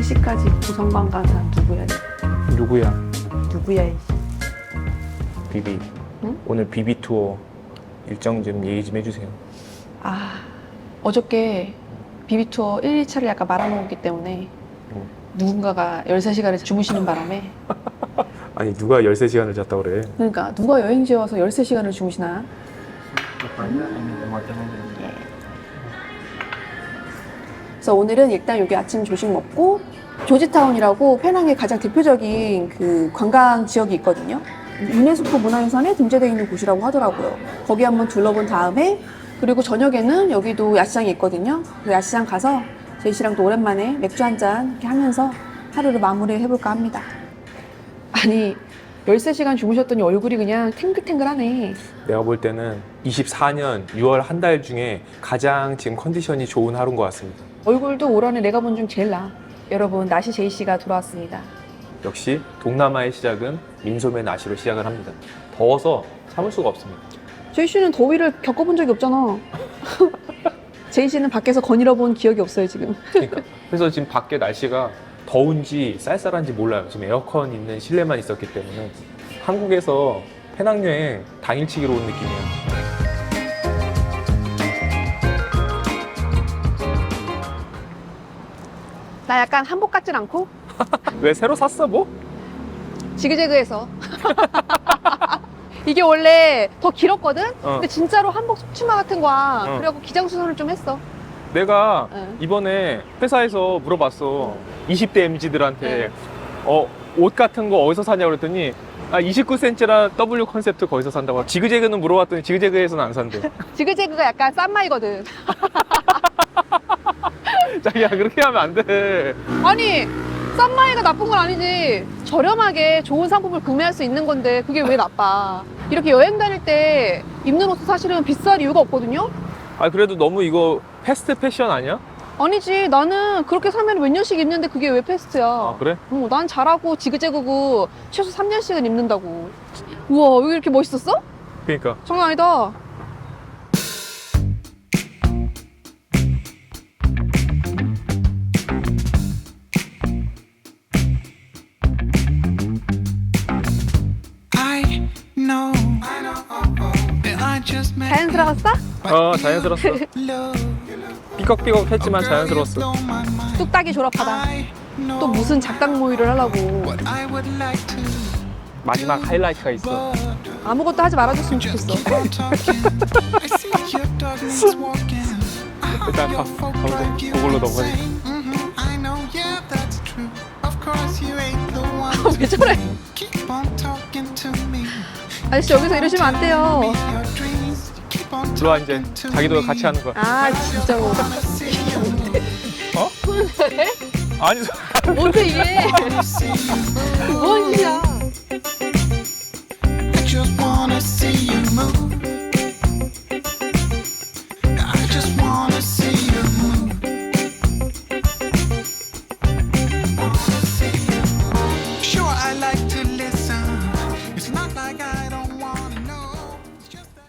3시까지 고성방 간 사람 누구야? 누구야? 누구야? 비비. 응? 오늘 비비 투어 일정 좀 얘기 좀 해주세요. 아, 어저께 비비투어 1, 2차를 약간 말아먹었기 때문에 누군가가 13시간을 주무시는 바람에 아니 누가 13시간을 잤다고 그래? 그러니까 누가 여행지에 와서 13시간을 주무시나? 그래서 오늘은 일단 여기 아침 조식 먹고 조지타운이라고 페낭의 가장 대표적인 그 관광 지역이 있거든요. 유네스코 문화유산에 등재되어 있는 곳이라고 하더라고요. 거기 한번 둘러본 다음에 그리고 저녁에는 여기도 야시장이 있거든요. 그 야시장 가서 제이씨랑 또 오랜만에 맥주 한잔 이렇게 하면서 하루를 마무리해볼까 합니다. 아니 13시간 주무셨더니 얼굴이 그냥 탱글탱글하네. 내가 볼 때는 24년 6월 한 달 중에 가장 지금 컨디션이 좋은 하루인 것 같습니다. 얼굴도 올 한해 내가 본 중 제일 나아. 여러분 나시 제이씨가 돌아왔습니다. 역시 동남아의 시작은 민소매 나시로 시작을 합니다. 더워서 참을 수가 없습니다. 제이씨는 더위를 겪어본 적이 없잖아. 제이씨는 밖에서 거닐어 본 기억이 없어요 지금. 그러니까. 그래서 지금 밖에 날씨가 더운지 쌀쌀한지 몰라요. 지금 에어컨 있는 실내만 있었기 때문에. 한국에서 페낭여행 당일치기로 온 느낌이야. 나 약간 한복 같진 않고 왜 새로 샀어 뭐? 지그재그해서. 이게 원래 더 길었거든? 어. 근데 진짜로 한복 속치마 같은 거야. 어. 그래갖고 기장수선을 좀 했어. 내가 응. 이번에 회사에서 물어봤어. 20대 MZ들한테 응. 옷 같은 거 어디서 사냐고 그랬더니 29cm라 W 컨셉트 거기서 산다고. 지그재그는 물어봤더니 지그재그에서는 안 산대. 지그재그가 약간 싼 마이거든. 자기야 그렇게 하면 안 돼. 아니 싼 마이가 나쁜 건 아니지. 저렴하게 좋은 상품을 구매할 수 있는 건데 그게 왜 나빠. 이렇게 여행 다닐 때 입는 옷도 사실은 비쌀 이유가 없거든요. 그래도 너무 이거 패스트 패션 아니야? 아니지, 나는 그렇게 사면 몇 년씩 입는데 그게 왜 패스트야. 그래? 난 잘하고 지그재그고 최소 3년씩은 입는다고. 우와, 여기 이렇게 멋있었어? 그러니까. 장난 아니다. 자연스러웠어? 자연스러웠어. 삐걱삐걱 했지만 자연스러웠어. 뚝딱이 졸업하다. 또 무슨 작당 모의를 하려고. 마지막 하이라이트가 있어. 아무것도 하지 말아줬으면 좋겠어. 일단 가보자. 그걸로 넘어가자. 왜 저래? 아저씨 여기서 이러시면 안 돼요. 들어와 이제. 자기도 같이 하는 거야. 아 진짜로. 어? 아니 뭔데 이게? 뭔 짓이야?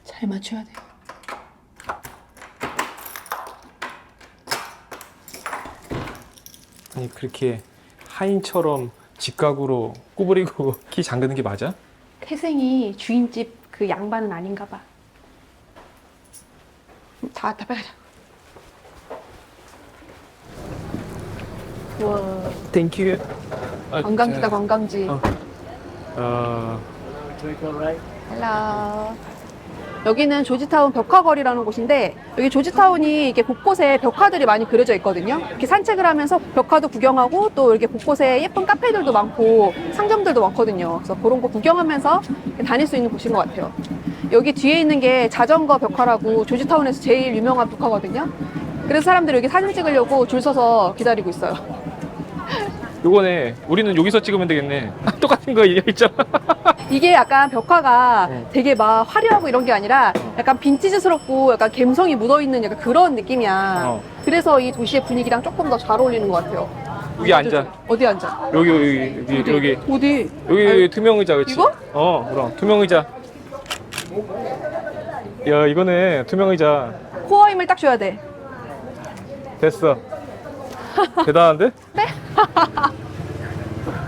잘 맞춰야 돼. 아니 그렇게 하인처럼 직각으로 구부리고 키 잠그는 게 맞아? 태생이 주인집 그 양반은 아닌가 봐. 다 빨리 가자. 우와, 땡큐. 관광지다 관광지. 헬로. 여기는 조지타운 벽화거리라는 곳인데 여기 조지타운이 이렇게 곳곳에 벽화들이 많이 그려져 있거든요. 이렇게 산책을 하면서 벽화도 구경하고 또 이렇게 곳곳에 예쁜 카페들도 많고 상점들도 많거든요. 그래서 그런 거 구경하면서 다닐 수 있는 곳인 것 같아요. 여기 뒤에 있는 게 자전거 벽화라고 조지타운에서 제일 유명한 벽화거든요. 그래서 사람들이 여기 사진 찍으려고 줄 서서 기다리고 있어요. 요거네. 우리는 여기서 찍으면 되겠네. 똑같은 거 있잖아. 이게 약간 벽화가 되게 막 화려하고 이런 게 아니라 약간 빈티지스럽고 약간 감성이 묻어있는 약간 그런 느낌이야. 그래서 이 도시의 분위기랑 조금 더 잘 어울리는 것 같아요. 여기 앉아. 어디 앉아? 여기. 어디? 여기 투명 의자, 그치? 이거? 그럼. 투명 의자. 야, 이거네. 투명 의자. 코어 힘을 딱 줘야 돼. 됐어. 대단한데? 네?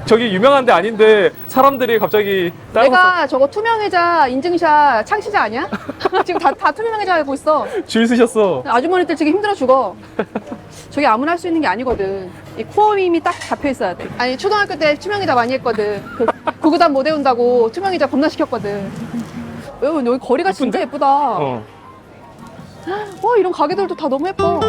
저기 유명한 데 아닌데 사람들이 갑자기 따라서 내가 저거 투명의자 인증샷 창시자 아니야? 지금 다 투명의자 알고 있어. 줄 서셨어. 아주머니들 지금 힘들어 죽어. 저게 아무나 할 수 있는 게 아니거든. 이 코어 힘이 딱 잡혀 있어야 돼. 아니 초등학교 때 투명의자 많이 했거든. 그 구구단 못 외운다고 투명의자 겁나 시켰거든. 여기 거리가 진짜 예쁘다. 어. 와, 이런 가게들도 다 너무 예뻐.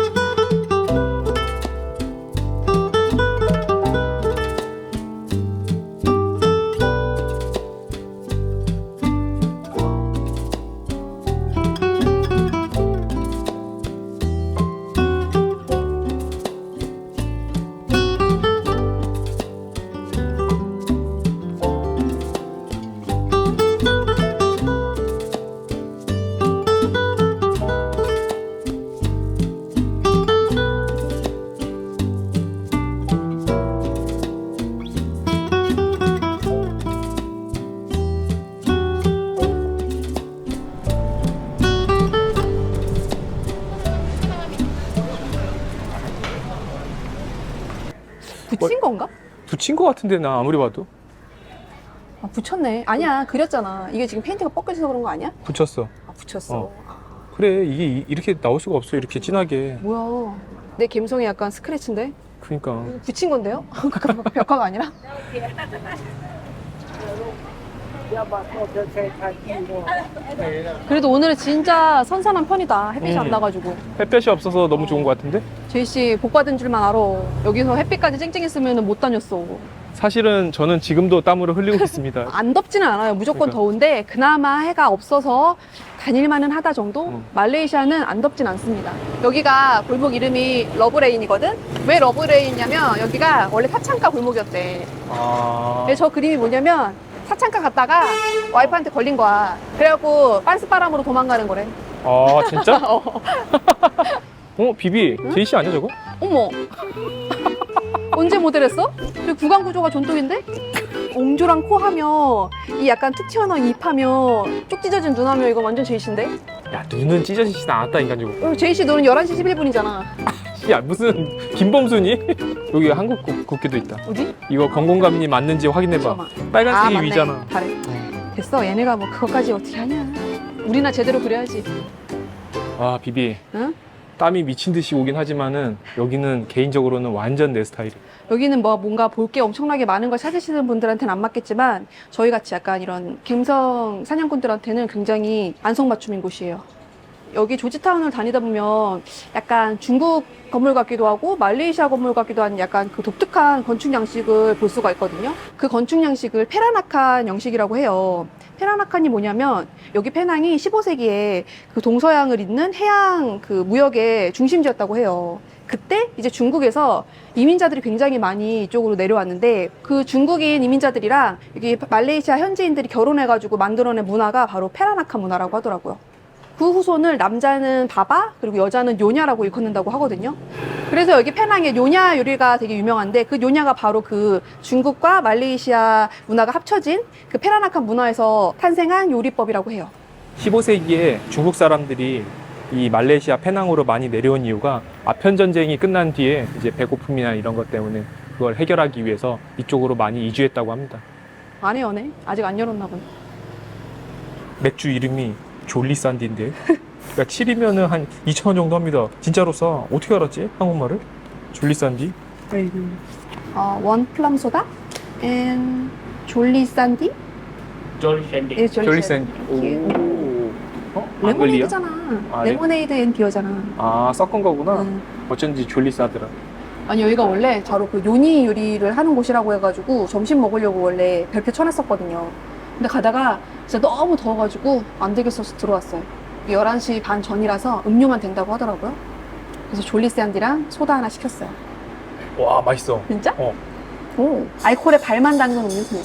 붙인 건가? 붙인 거 같은데 나 아무리 봐도 아, 붙였네. 아니야, 그렸잖아. 이게 지금 페인트가 벗겨져서 그런 거 아니야? 붙였어. 아, 붙였어. 그래 이게 이렇게 나올 수가 없어 이렇게 진하게. 뭐야. 내 감성이 약간 스크래치인데? 그러니까 붙인 건데요? 벽화가 아니라? 그래도 오늘은 진짜 선선한 편이다. 햇빛이 안 나가지고. 햇볕이 없어서 너무 좋은 거 같은데? 제이씨 복 받은 줄만 알아. 여기서 햇빛까지 쨍쨍했으면 못 다녔어. 사실은 저는 지금도 땀을 흘리고 있습니다. 안 덥지는 않아요. 무조건 그러니까. 더운데 그나마 해가 없어서 다닐만은 하다 정도? 말레이시아는 안 덥진 않습니다. 여기가 골목 이름이 러브레인이거든? 왜 러브레인이냐면 여기가 원래 사창가 골목이었대. 아, 그래서 저 그림이 뭐냐면 사창가 갔다가 와이프한테 걸린 거야. 그래갖고 빤스바람으로 도망가는 거래. 아 진짜? 어. 비비 제이씨 아니야 저거? 어머. 언제 모델했어? 그리고 구강 구조가 전통인데? 옹졸한 코 하며 이 약간 툭 튀어나온 입 하며 쭉 찢어진 눈 하며 이거 완전 제이씨인데? 야 눈은 찢어지진 않았다 인간적으로. 제이씨 너는 11시 11분이잖아. 야 무슨 김범순이? 여기 한국 국기도 있다. 어디? 이거 건공감이 맞는지 확인해봐. 잠깐만. 빨간색이 맞네. 위잖아. 잘해. 됐어. 얘네가 뭐 그것까지 어떻게 하냐. 우리나 제대로 그려야지. 아 비비 응? 땀이 미친 듯이 오긴 하지만은 여기는 개인적으로는 완전 내 스타일이야. 여기는 뭐 뭔가 볼 게 엄청나게 많은 걸 찾으시는 분들한테는 안 맞겠지만 저희 같이 약간 이런 갬성 사냥꾼들한테는 굉장히 안성맞춤인 곳이에요. 여기 조지타운을 다니다 보면 약간 중국 건물 같기도 하고 말레이시아 건물 같기도 한 약간 그 독특한 건축 양식을 볼 수가 있거든요. 그 건축 양식을 페라나칸 양식이라고 해요. 페라나칸이 뭐냐면 여기 페낭이 15세기에 그 동서양을 잇는 해양 그 무역의 중심지였다고 해요. 그때 이제 중국에서 이민자들이 굉장히 많이 이쪽으로 내려왔는데 그 중국인 이민자들이랑 여기 말레이시아 현지인들이 결혼해가지고 만들어낸 문화가 바로 페라나칸 문화라고 하더라고요. 그 후손을 남자는 바바 그리고 여자는 요냐라고 일컫는다고 하거든요. 그래서 여기 페낭에 요냐 요리가 되게 유명한데 그 요냐가 바로 그 중국과 말레이시아 문화가 합쳐진 그 페라나칸 문화에서 탄생한 요리법이라고 해요. 15세기에 중국 사람들이 이 말레이시아 페낭으로 많이 내려온 이유가 아편 전쟁이 끝난 뒤에 이제 배고픔이나 이런 것 때문에 그걸 해결하기 위해서 이쪽으로 많이 이주했다고 합니다. 안 해요네. 아직 안 열었나 보네. 맥주 이름이 졸리산디인데 그러니까 7이면은 한 2,000원 정도 합니다. 진짜로 싸. 어떻게 알았지? 한국말을? 졸리산디? 원 플럼 소다 and 졸리 산디? 졸리샌디. 예, 졸리산디. 오. 안 걸리야? 레모네이드잖아. 아, 레모네이드 앤 비어잖아. 아 섞은 거구나. 응. 어쩐지 졸리싸더라. 아니 여기가 원래 바로 그 요니 요리를 하는 곳이라고 해가지고 점심 먹으려고 원래 별표 쳐놨었거든요. 근데 가다가 진짜 너무 더워가지고 안 되겠어서 들어왔어요. 11시 반 전이라서 음료만 된다고 하더라고요. 그래서 졸리샌디랑 소다 하나 시켰어요. 와 맛있어. 진짜? 어. 오, 알코올에 발만 담근 음료수네.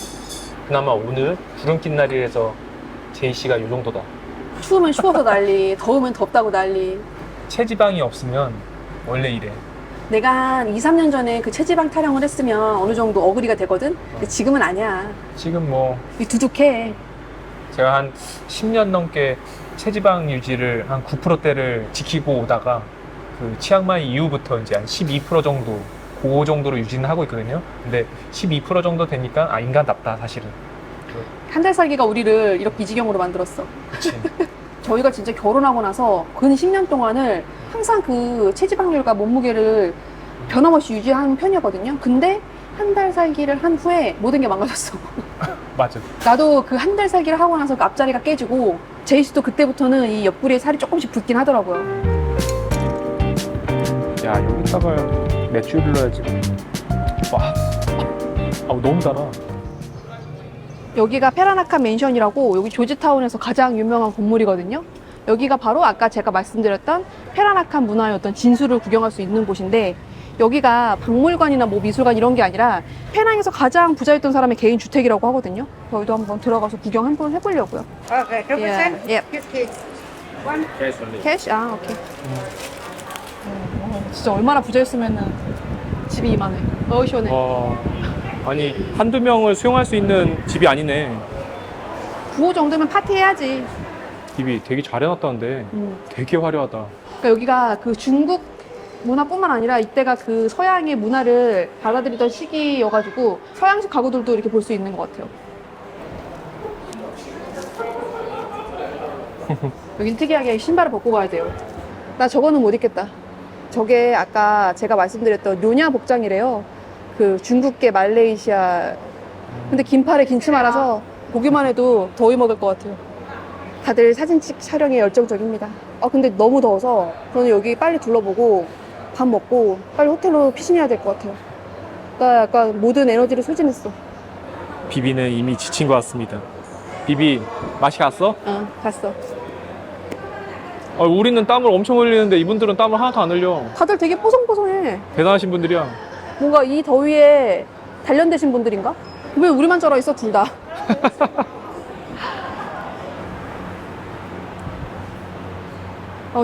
그나마 오늘 구름낀 날이라서 제이씨가 이 정도다. 추우면 추워서 난리, 더우면 덥다고 난리. 체지방이 없으면 원래 이래. 내가 한 2, 3년 전에 그 체지방 타령을 했으면 어느 정도 어그리가 되거든? 근데 지금은 아니야. 지금 뭐 이 두둑해. 제가 한 10년 넘게 체지방 유지를 한 9%대를 지키고 오다가 그 치앙마이 이후부터 이제 한 12% 정도 그 정도로 유지는 하고 있거든요. 근데 12% 정도 되니까 인간답다 사실은. 한 달 살기가 우리를 이렇게 이 지경으로 만들었어. 그치. 저희가 진짜 결혼하고 나서 근 10년 동안을 항상 그 체지방률과 몸무게를 변함없이 유지하는 편이었거든요. 근데 한 달 살기를 한 후에 모든 게 망가졌어. 맞아. 나도 그 한 달 살기를 하고 나서 그 앞자리가 깨지고 제이씨도 그때부터는 이 옆구리에 살이 조금씩 붙긴 하더라고요. 야, 여기다가 맥주를 넣어야지. 와. 너무 달아. 여기가 페라나카 맨션이라고 여기 조지타운에서 가장 유명한 건물이거든요. 여기가 바로 아까 제가 말씀드렸던 페라나카 문화의 어떤 진수를 구경할 수 있는 곳인데 여기가 박물관이나 뭐 미술관 이런 게 아니라 페낭에서 가장 부자였던 사람의 개인 주택이라고 하거든요. 저희도 한번 들어가서 구경 한번 해보려고요. Okay, represent. 예. Okay. One. Cash only. 캐시? 아, 오케이. 진짜 얼마나 부자였으면은 집이 이만해. 시원해. 아니 한두 명을 수용할 수 있는 집이 아니네. 9호 정도면 파티해야지. 집이 되게 잘 해놨다는데 되게 화려하다. 그러니까 여기가 그 중국 문화뿐만 아니라 이때가 그 서양의 문화를 받아들이던 시기여가지고 서양식 가구들도 이렇게 볼 수 있는 것 같아요. 여긴 특이하게 신발을 벗고 가야 돼요. 나 저거는 못 입겠다. 저게 아까 제가 말씀드렸던 료냐 복장이래요. 그 중국계 말레이시아. 근데 긴 팔에 긴 치마라서 보기만 해도 더위 먹을 것 같아요. 다들 사진 촬영에 열정적입니다. 근데 너무 더워서 저는 여기 빨리 둘러보고 밥 먹고 빨리 호텔로 피신해야 될 것 같아요. 나 약간 모든 에너지를 소진했어. 비비는 이미 지친 것 같습니다. 비비 맛이 갔어? 갔어. 우리는 땀을 엄청 흘리는데 이분들은 땀을 하나도 안 흘려. 다들 되게 뽀송뽀송해. 대단하신 분들이야. 뭔가 이 더위에 단련되신 분들인가? 왜 우리만 쩔어 있어, 둘 다?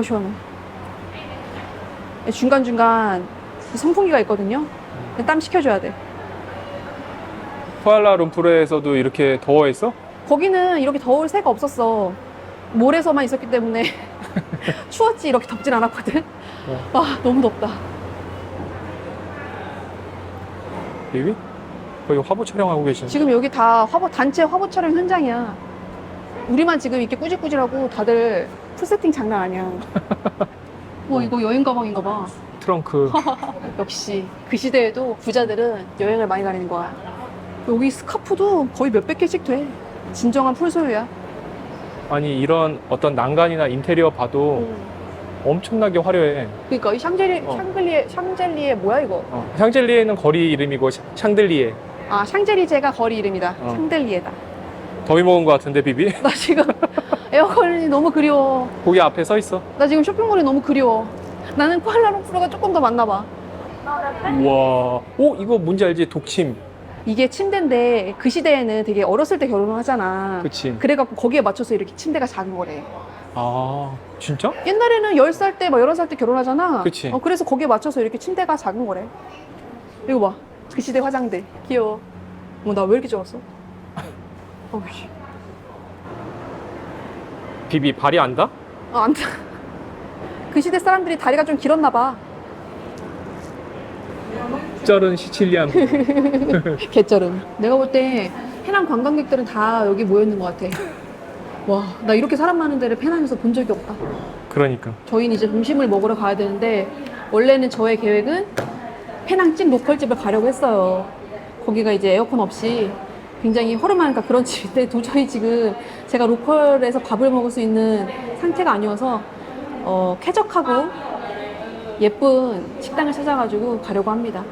시원해. 중간중간 선풍기가 있거든요. 땀 식혀줘야 돼. 쿠알라룸푸르에서도 이렇게 더워했어? 거기는 이렇게 더울 새가 없었어. 몰에서만 있었기 때문에 추웠지 이렇게 덥진 않았거든. 와, 너무 덥다. 비비? 거기 화보 촬영하고 계시는. 지금 여기 다 단체 화보 촬영 현장이야. 우리만 지금 이렇게 꾸질꾸질하고 다들 풀세팅 장난 아니야. 이거 여행 가방인가 봐. 트렁크. 역시 그 시대에도 부자들은 여행을 많이 다니는 거야. 여기 스카프도 거의 몇백 개씩 돼. 진정한 풀소유야. 아니 이런 어떤 난간이나 인테리어 봐도 엄청나게 화려해. 그러니까 이 샹젤리에 뭐야 이거? 샹젤리에는 거리 이름이고 샹들리에. 샹젤리제가 거리 이름이다. 샹들리에다. 더위 먹은 것 같은데 비비? 나 지금 에어컨이 너무 그리워. 거기 앞에 서 있어. 나 지금 쇼핑몰이 너무 그리워. 나는 쿠알라룸푸르가 조금 더 맞나 봐. 우와. 이거 뭔지 알지? 독침. 이게 침대인데 그 시대에는 되게 어렸을 때 결혼을 하잖아. 그치. 그래갖고 거기에 맞춰서 이렇게 침대가 작은 거래. 진짜? 옛날에는 10살 때, 11살 때 결혼하잖아. 그치. 그래서 거기에 맞춰서 이렇게 침대가 작은 거래. 이거 봐. 그 시대 화장대. 귀여워. 나 왜 이렇게 좋았어? 비비 발이 안 닿아? 안 돼. 그 시대 사람들이 다리가 좀 길었나 봐. 쩔은 시칠리안. 개쩔음. 내가 볼 때 페낭 관광객들은 다 여기 모여있는 것 같아. 와, 나 이렇게 사람 많은 데를 페낭에서 본 적이 없다. 그러니까. 저희는 이제 점심을 먹으러 가야 되는데 원래는 저의 계획은 페낭 찐 로컬집을 가려고 했어요. 거기가 이제 에어컨 없이 굉장히 허름하니까 그런 집인데 도저히 지금 제가 로컬에서 밥을 먹을 수 있는 상태가 아니어서 쾌적하고 예쁜 식당을 찾아가지고 가려고 합니다.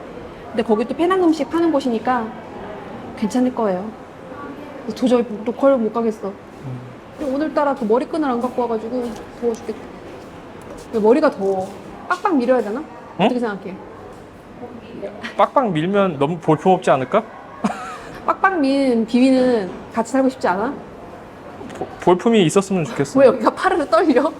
근데 거기 또 페낭 음식 파는 곳이니까 괜찮을 거예요. 도저히 로컬 못 가겠어. 오늘따라 그 머리끈을 안 갖고 와가지고 더워 죽겠다. 머리가 더워. 빡빡 밀어야 되나? 어떻게 생각해? 빡빡 밀면 너무 볼품없지 않을까? 빡빡 민 비비는 같이 살고 싶지 않아? 볼품이 있었으면 좋겠어. 왜 여기가 파르르 떨려?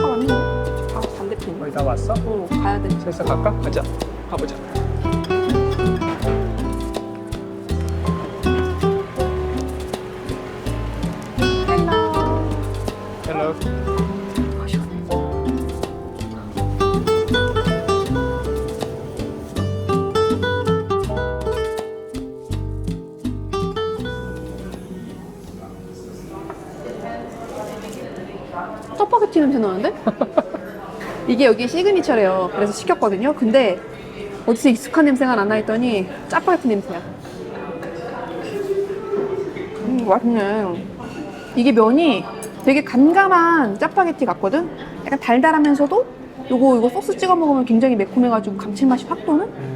왔네. 반대편. 거의 다 왔어? 가야 돼. 슬슬 갈까? 가자. 가보자. 헬로. 아, 짜파게티 냄새 나는데? 이게 여기 시그니처래요. 그래서 시켰거든요. 근데 어디서 익숙한 냄새가 나나 했더니 짜파게티 냄새야. 맛있네. 이게 면이 되게 간감한 짜파게티 같거든? 약간 달달하면서도 요거 소스 찍어 먹으면 굉장히 매콤해가지고 감칠맛이 확 도는?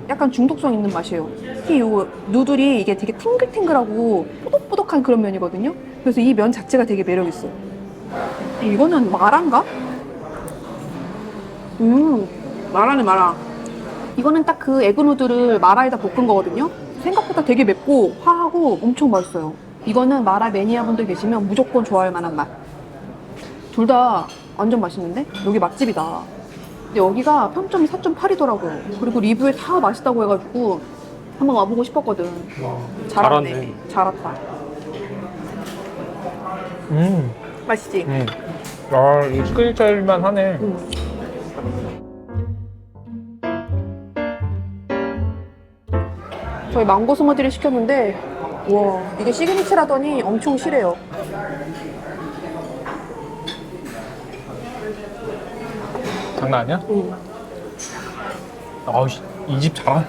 약간 중독성 있는 맛이에요. 특히 요 누들이 이게 되게 탱글탱글하고 뽀독뽀독한 그런 면이거든요. 그래서 이 면 자체가 되게 매력있어요. 이거는 마라인가? 마라네, 마라. 이거는 딱 그 에그누들을 마라에다 볶은 거거든요. 생각보다 되게 맵고 화하고 엄청 맛있어요. 이거는 마라 매니아 분들 계시면 무조건 좋아할 만한 맛. 둘 다 완전 맛있는데? 여기 맛집이다. 근데 여기가 평점이 4.8이더라고요. 그리고 리뷰에 다 맛있다고 해가지고 한번 와보고 싶었거든. 잘았네. 잘았다. 맛있지? 아, 이거 시그니처일만 하네. 저희 망고 스무디를 시켰는데 와, 이게 시그니처라더니 엄청 실해요. 장난 아니야? 아우, 이 집 잘하네.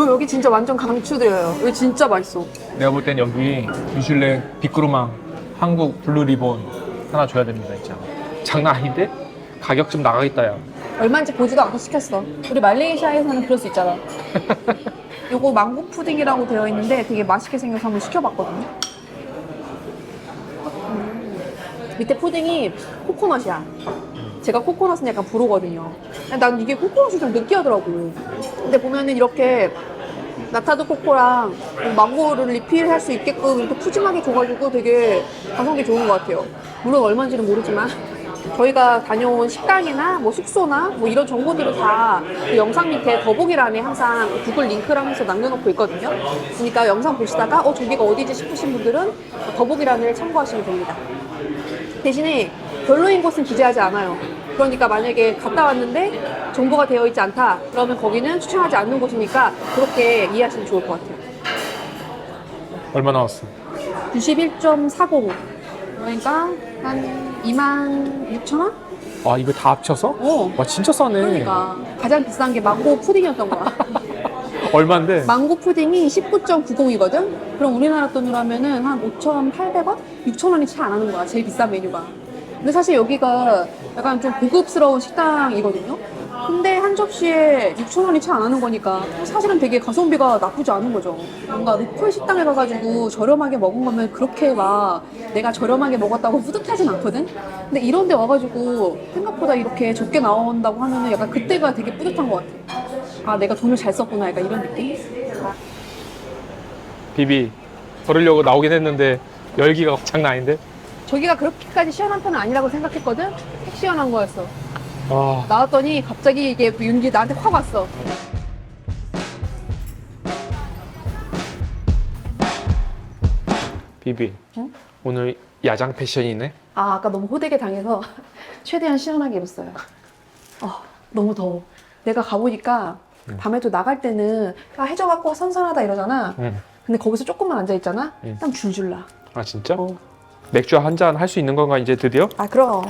여기 진짜 완전 강추드려요. 여기 진짜 맛있어. 내가 볼 땐 여기 미슐랭 빅그루망 한국 블루 리본 하나 줘야 됩니다, 진짜. 장난 아닌데? 가격 좀 나가겠다, 야. 얼마인지 보지도 않고 시켰어. 우리 말레이시아에서는 그럴 수 있잖아. 요거 망고 푸딩이라고 되어 있는데 되게 맛있게 생겨서 한번 시켜봤거든요. 밑에 푸딩이 코코넛이야. 제가 코코넛은 약간 불호거든요. 난 이게 코코넛이 좀 느끼하더라고. 근데 보면은 이렇게 나타도 코코랑 망고를 리필할 수 있게끔 이렇게 푸짐하게 줘가지고 되게 가성비 좋은 것 같아요. 물론 얼마인지는 모르지만 저희가 다녀온 식당이나 뭐 숙소나 뭐 이런 정보들을 다그 영상 밑에 더보기란에 항상 구글 링크랑 해서 남겨놓고 있거든요. 그러니까 영상 보시다가 저기가 어디지 싶으신 분들은 더보기란을 참고하시면 됩니다. 대신에 별로인 곳은 기재하지 않아요. 그러니까 만약에 갔다 왔는데 정보가 되어 있지 않다 그러면 거기는 추천하지 않는 곳이니까 그렇게 이해하시면 좋을 것 같아요. 얼마 나왔어? 91.40 그러니까 한 26,000원? 아, 이거 다 합쳐서? 와, 진짜 싸네. 그러니까 가장 비싼 게 망고 푸딩이었던 거야. 얼만데? 망고 푸딩이 19.90이거든? 그럼 우리나라 돈으로 하면은 한 5,800원? 6,000원이 채 안 하는 거야. 제일 비싼 메뉴가. 근데 사실 여기가 약간 좀 고급스러운 식당이거든요? 근데 한 접시에 6,000원이 채 안 하는 거니까 사실은 되게 가성비가 나쁘지 않은 거죠. 뭔가 로컬 식당에 가가지고 저렴하게 먹은 거면 그렇게 막 내가 저렴하게 먹었다고 뿌듯하진 않거든? 근데 이런 데 와가지고 생각보다 이렇게 적게 나온다고 하면은 약간 그때가 되게 뿌듯한 것 같아. 아, 내가 돈을 잘 썼구나. 약간 이런 느낌? 비비, 걸으려고 나오긴 했는데 열기가 장난 아닌데? 저기가 그렇게까지 시원한 편은 아니라고 생각했거든? 꼭 시원한 거였어. 아, 나왔더니 갑자기 이게 윤기 나한테 확 왔어. 비비. 응? 오늘 야장 패션이네? 아, 아까 너무 호되게 당해서 최대한 시원하게 입었어요. 너무 더워. 내가 가보니까 밤에도 나갈 때는 해져갖고 선선하다 이러잖아. 응. 근데 거기서 조금만 앉아있잖아? 응. 땀 줄줄 나. 아, 진짜? 어. 맥주 한 잔 할 수 있는 건가, 이제 드디어? 아, 그럼.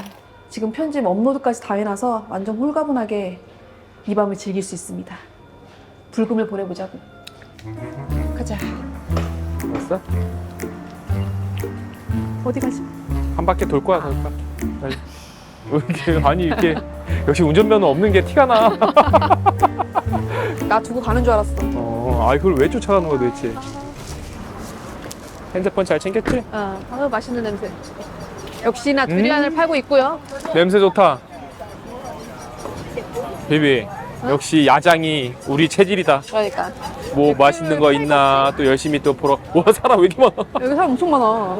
지금 편집 업로드까지 다 해놔서 완전 홀가분하게 이 밤을 즐길 수 있습니다. 불금을 보내보자고. 가자. 됐어? 어디 가지? 한 바퀴 돌 거야, 그러니까. 아니, 이렇게. 역시 운전면허 없는 게 티가 나. 나 두고 가는 줄 알았어. 그걸 왜 쫓아가는 거야, 도대체? 핸드폰 잘 챙겼지? 맛있는 냄새. 역시나 두리안을 팔고 있고요. 냄새 좋다. 비비, 역시 야장이 우리 체질이다. 그러니까. 뭐 맛있는 거 있나 또 열심히 또 보러. 와, 사람 왜 이렇게 많아? 여기 사람 엄청 많아.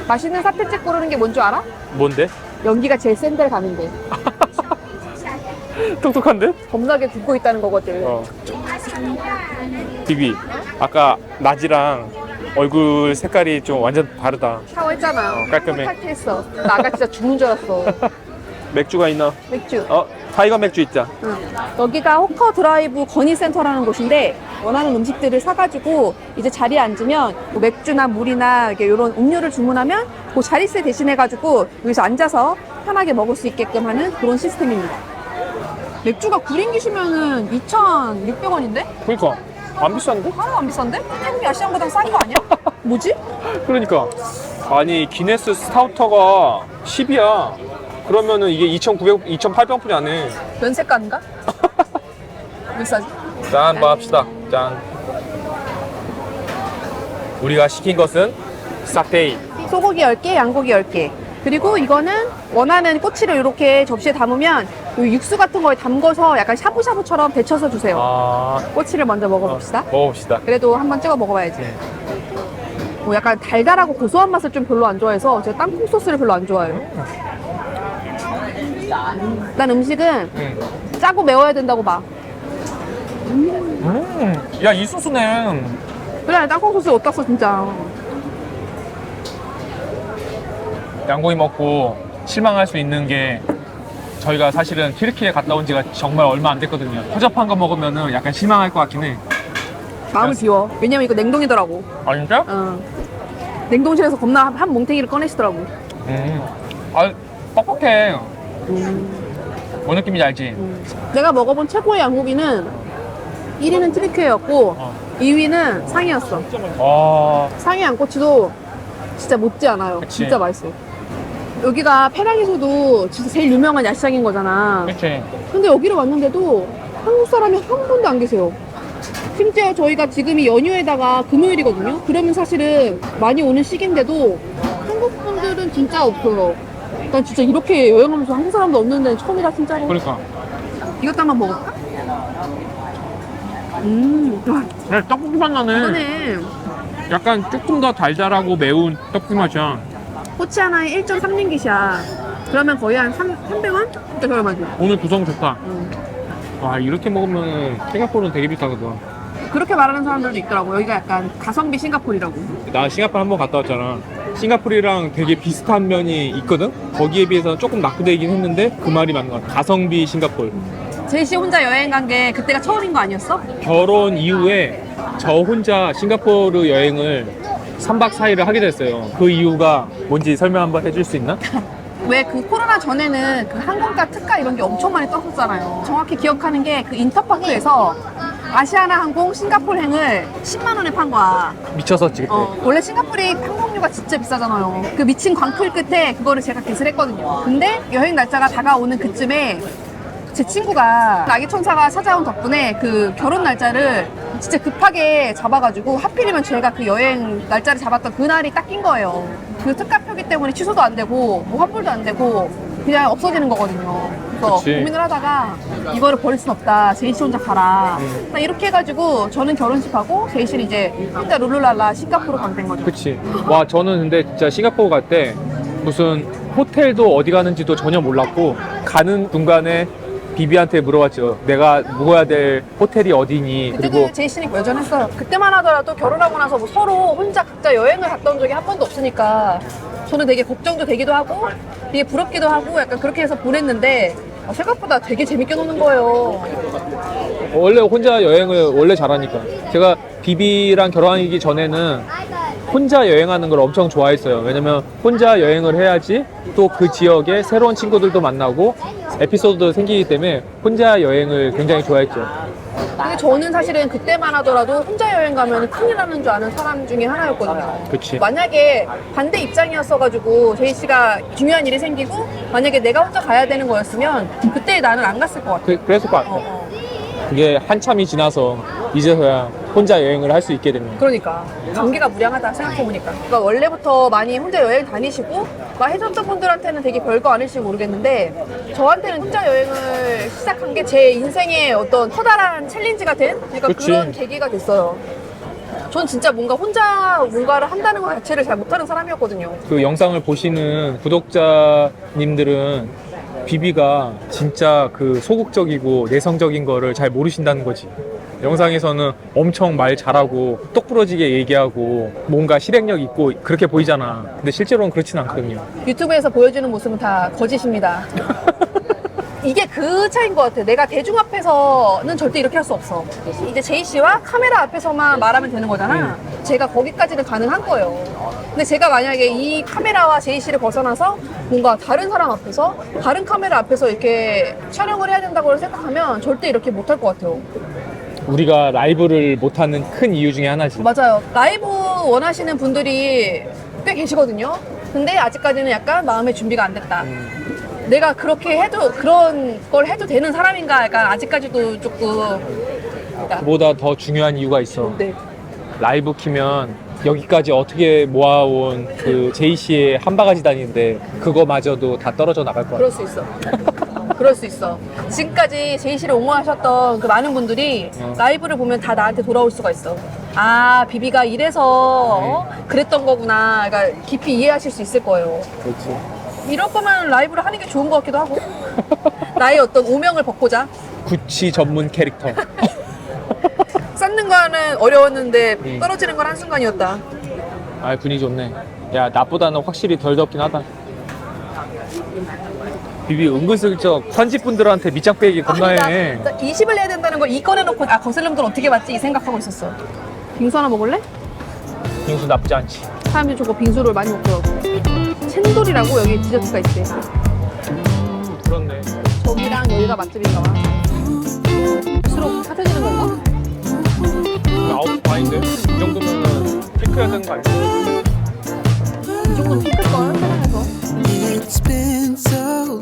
맛있는 사태집 고르는 게 뭔 줄 알아? 뭔데? 연기가 제일 센 데를 가는 데. 똑똑한데? 겁나게 듣고 있다는 거거든. 비비, 아까 낮이랑 얼굴 색깔이 좀 완전 다르다. 샤워했잖아. 깔끔해. 탈퇴했어. 나 아까 진짜 죽는 줄 알았어. 맥주가 있나? 맥주. 타이거 맥주 있자. 응. 여기가 호커 드라이브 건의센터라는 곳인데 원하는 음식들을 사가지고 이제 자리에 앉으면 뭐 맥주나 물이나 이런 음료를 주문하면 그 자릿세 대신해가지고 여기서 앉아서 편하게 먹을 수 있게끔 하는 그런 시스템입니다. 맥주가 9링기시면은 2,600원인데? 그러니까 안 비싼데? 하나도 안 비싼데? 태국이 아시안보다 싼 거 아니야? 뭐지? 그러니까 아니 기네스 스타우터가 10이야. 그러면은 이게 2,800원뿐이 안 해. 면세가인가? 왜 싸지? 짠, 뭐 합시다. 짠. 우리가 시킨 것은 사테이. 소고기 10개, 양고기 10개. 그리고 이거는 원하는 꼬치를 이렇게 접시에 담으면 이 육수 같은 거에 담궈서 약간 샤브샤브처럼 데쳐서 주세요. 아, 꼬치를 먼저 먹어봅시다. 먹어봅시다. 그래도 한번 찍어 먹어봐야지. 네. 뭐 약간 달달하고 고소한 맛을 좀 별로 안 좋아해서 제가 땅콩 소스를 별로 안 좋아해요. 난 음식은 짜고 매워야 된다고 봐. 야, 이 소스네. 그래, 땅콩 소스 어디다 써 진짜. 양고기 먹고 실망할 수 있는 게 저희가 사실은 튀르키예 갔다 온 지가 정말 얼마 안 됐거든요. 허접한 거 먹으면은 약간 실망할 것 같긴 해. 마음을 비워. 왜냐면 이거 냉동이더라고. 아, 진짜? 냉동실에서 겁나 한 뭉탱이를 꺼내시더라고. 아, 뻑뻑해. 뭔 느낌인지 알지? 내가 먹어본 최고의 양고기는 1위는 트리케였고 2위는 상이었어. 상이 양꼬치도 진짜 못지 않아요. 그치. 진짜 맛있어. 여기가 페랑에서도 진짜 제일 유명한 야시장인 거잖아. 그치. 근데 여기를 왔는데도 한국 사람이 한 분도 안 계세요. 심지어 저희가 지금이 연휴에다가 금요일이거든요. 그러면 사실은 많이 오는 시기인데도 한국 분들은 진짜 없어요. 난 진짜 이렇게 여행하면서 한국 사람도 없는 데는 처음이라 진짜로. 그러니까. 이것도 한번 먹을까? 와, 야, 떡볶이 맛 나네. 이거는 약간 조금 더 달달하고 매운 떡볶이 맛이야. 꼬치 하나에 1.3링깃이야. 그러면 거의 한 300원? 진짜 저렴하지? 오늘 구성 좋다. 와, 이렇게 먹으면 싱가포르는 되게 비싸거든. 그렇게 말하는 사람들도 있더라고. 여기가 약간 가성비 싱가포르라고. 나 싱가포르 한번 갔다 왔잖아. 싱가포르랑 되게 비슷한 면이 있거든? 거기에 비해서는 조금 낙후되긴 했는데 그 말이 맞는 것 같아. 가성비 싱가포르. 제이씨 혼자 여행 간 게 그때가 처음인 거 아니었어? 결혼 이후에 저 혼자 싱가포르 여행을 3박 4일을 하게 됐어요. 그 이유가 뭔지 설명 한번 해줄 수 있나? 왜 그 코로나 전에는 그 항공가 특가 이런 게 엄청 많이 떴었잖아요. 정확히 기억하는 게 그 인터파크에서 아시아나 항공 싱가포르행을 10만 원에 판 거야. 미쳤었지 그때. 원래 싱가포르 항공료가 진짜 비싸잖아요. 그 미친 광풀 끝에 그거를 제가 겟을 했거든요. 근데 여행 날짜가 다가오는 그쯤에 제 친구가 아기 천사가 찾아온 덕분에 그 결혼 날짜를 진짜 급하게 잡아가지고 하필이면 제가 그 여행 날짜를 잡았던 그날이 딱 낀 거예요. 그 특가표기 때문에 취소도 안 되고 뭐 환불도 안 되고 그냥 없어지는 거거든요. 그래서 그치. 고민을 하다가 이거를 버릴 순 없다. 제이씨 혼자 가라. 딱 이렇게 해가지고 저는 결혼식하고 제이씨는 이제 혼자 룰루랄라 싱가포르 가된 거죠. 그치. 와, 저는 근데 진짜 싱가포르 갈 때 무슨 호텔도 어디 가는지도 전혀 몰랐고 가는 중간에 비비한테 물어봤죠. 내가 묵어야 될 호텔이 어디니. 그때는 그리고 제이씨는 여전했어요. 그때만 하더라도 결혼하고 나서 뭐 서로 혼자 각자 여행을 갔다 온 적이 한 번도 없으니까 저는 되게 걱정도 되기도 하고 되게 부럽기도 하고 약간 그렇게 해서 보냈는데 생각보다 되게 재밌게 노는 거예요. 원래 혼자 여행을 원래 잘하니까. 제가 비비랑 결혼하기 전에는 혼자 여행하는 걸 엄청 좋아했어요. 왜냐면 혼자 여행을 해야지 또 그 지역에 새로운 친구들도 만나고 에피소드도 생기기 때문에 혼자 여행을 굉장히 좋아했죠. 근데 저는 사실은 그때만 하더라도 혼자 여행 가면 큰일 나는 줄 아는 사람 중에 하나였거든요. 그치. 만약에 반대 입장이었어가지고 제이씨가 중요한 일이 생기고 만약에 내가 혼자 가야 되는 거였으면 그때 나는 안 갔을 것 같아. 그랬을 것 같아. 그게 한참이 지나서 이제서야 혼자 여행을 할 수 있게 됐네. 그러니까 전개가 무량하다 생각해보니까. 그러니까 원래부터 많이 혼자 여행 다니시고 막 해줬던 분들한테는 되게 별거 아닐지 모르겠는데 저한테는 혼자 여행을 시작한 게 제 인생의 어떤 커다란 챌린지가 된 그러니까 그치. 그런 계기가 됐어요. 전 진짜 뭔가 혼자 뭔가를 한다는 것 자체를 잘 못하는 사람이었거든요. 그 영상을 보시는 구독자님들은 비비가 진짜 그 소극적이고 내성적인 거를 잘 모르신다는 거지. 영상에서는 엄청 말 잘하고 똑부러지게 얘기하고 뭔가 실행력 있고 그렇게 보이잖아. 근데 실제로는 그렇진 않거든요. 유튜브에서 보여주는 모습은 다 거짓입니다. 이게 그 차이인 것 같아. 내가 대중 앞에서는 절대 이렇게 할 수 없어. 이제 제이 씨와 카메라 앞에서만 말하면 되는 거잖아. 제가 거기까지는 가능한 거예요. 근데 제가 만약에 이 카메라와 제이 씨를 벗어나서 뭔가 다른 사람 앞에서, 다른 카메라 앞에서 이렇게 촬영을 해야 된다고 생각하면 절대 이렇게 못할 것 같아요. 우리가 라이브를 못하는 큰 이유 중에 하나지. 맞아요. 라이브 원하시는 분들이 꽤 계시거든요. 근데 아직까지는 약간 마음의 준비가 안 됐다. 내가 그렇게 해도, 그런 걸 해도 되는 사람인가? 약간 아직까지도 조금. 그러니까, 그보다 더 중요한 이유가 있어. 네. 라이브 키면 여기까지 어떻게 모아온 그 제이 씨의 한 바가지 다니는데 그거마저도 다 떨어져 나갈 거야. 그럴 수 있어. 그럴 수 있어. 지금까지 제이 씨를 옹호하셨던 그 많은 분들이 라이브를 보면 다 나한테 돌아올 수가 있어. 아, 비비가 이래서 그랬던 거구나. 그러니까 깊이 이해하실 수 있을 거예요. 그렇지. 이럴 거면 라이브를 하는 게 좋은 것 같기도 하고. 나의 어떤 오명을 벗고자. 구찌 전문 캐릭터. 쌓는 거는 어려웠는데 떨어지는 건 한순간이었다. 아, 분위기 좋네. 야, 나보다는 확실히 덜 덥긴 하다. 비비 은근슬쩍 편집분들한테 밑장 빼기 겁나해. 20을 해야 된다는 걸 이 꺼내놓고 아 거슬림들 어떻게 받지 이 생각하고 있었어. 빙수 하나 먹을래? 빙수 나쁘지 않지. 사람들이 저거 빙수를 많이 먹더라고. 챈돌이라고 여기 디저트가 있대. 그렇네. 저기랑 여기가 맛집인가 봐. 스스로 사줘지는 건가? 아웃 바인데? 이 정도면 피크해야 되는 거 아니야? 이 정도는 피클걸 세상에서. It's been so